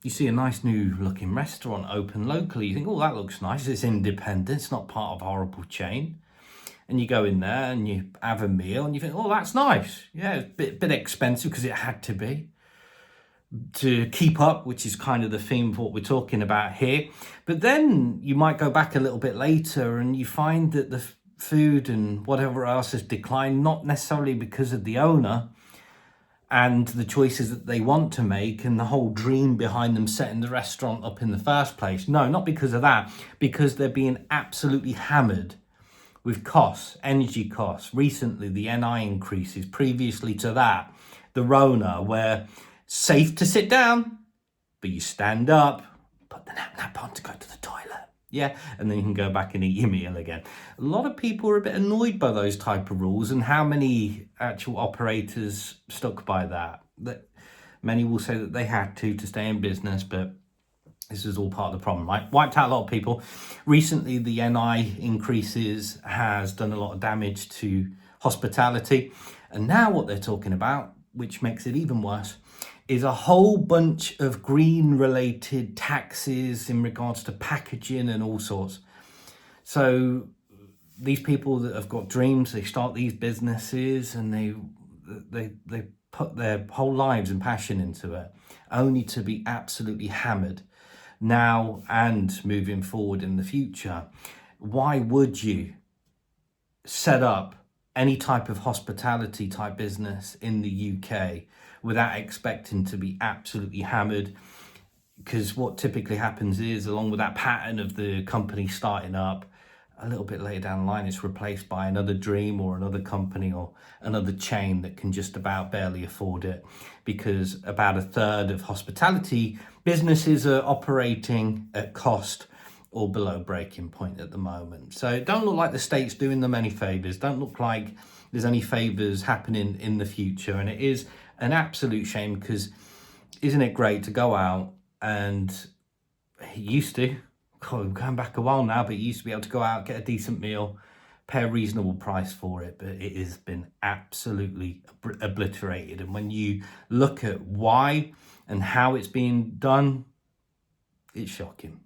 you see a nice new looking restaurant open locally. You think, oh, that looks nice. It's independent. It's not part of a horrible chain. And you go in there and you have a meal and you think, oh, that's nice. Yeah, it's a bit expensive because it had to be to keep up, which is kind of the theme of what we're talking about here. But then you might go back a little bit later and you find that the food and whatever else has declined, not necessarily because of the owner and the choices that they want to make and the whole dream behind them setting the restaurant up in the first place. No, not because of that, because they're being absolutely hammered with costs, energy costs. Recently, the NI increases. Previously to that, the Rona, where safe to sit down, but you stand up, put the nap on to go to the toilet. Yeah, and then you can go back and eat your meal again. A lot of people are a bit annoyed by those type of rules and how many actual operators stuck by that. That many will say that they had to stay in business, but this is all part of the problem, right? Wiped out a lot of people. Recently, the NI increases has done a lot of damage to hospitality. And now what they're talking about, which makes it even worse, is a whole bunch of green related taxes in regards to packaging and all sorts. So these people that have got dreams, they start these businesses and they put their whole lives and passion into it, only to be absolutely hammered now and moving forward in the future. Why would you set up any type of hospitality type business in the UK without expecting to be absolutely hammered? Because what typically happens is, along with that pattern of the company starting up, a little bit later down the line, it's replaced by another dream or another company or another chain that can just about barely afford it, because about a third of hospitality businesses are operating at cost or below breaking point at the moment. So it don't look like the state's doing them any favors. Don't look like there's any favors happening in the future. And it is an absolute shame, because isn't it great to go out and it used to, God, going back a while now, but you used to be able to go out, get a decent meal, pay a reasonable price for it, but it has been absolutely obliterated. And when you look at why and how it's being done, it's shocking.